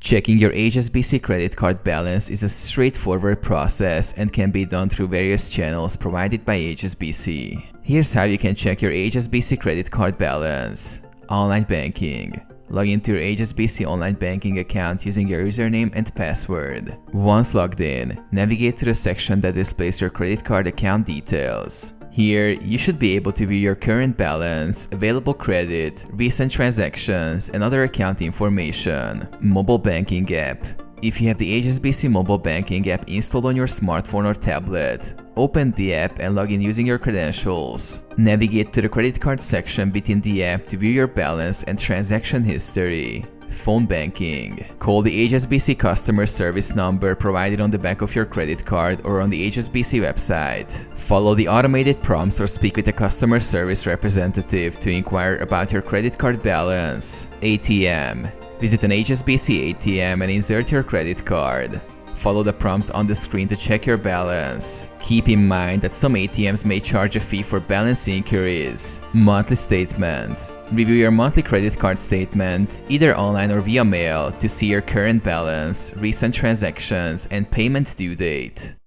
Checking your HSBC credit card balance is a straightforward process and can be done through various channels provided by HSBC. Here's how you can check your HSBC credit card balance. Online banking. Log into your HSBC online banking account using your username and password. Once logged in, navigate to the section that displays your credit card account details. Here, you should be able to view your current balance, available credit, recent transactions, and other account information. Mobile banking app. If you have the HSBC mobile banking app installed on your smartphone or tablet, open the app and log in using your credentials. Navigate to the credit card section within the app to view your balance and transaction history. Phone banking. Call the HSBC customer service number provided on the back of your credit card or on the HSBC website. Follow the automated prompts or speak with a customer service representative to inquire about your credit card balance. ATM. Visit an HSBC ATM and insert your credit card. Follow the prompts on the screen to check your balance. Keep in mind that some ATMs may charge a fee for balance inquiries. Monthly statement. Review your monthly credit card statement, either online or via mail, to see your current balance, recent transactions, and payment due date.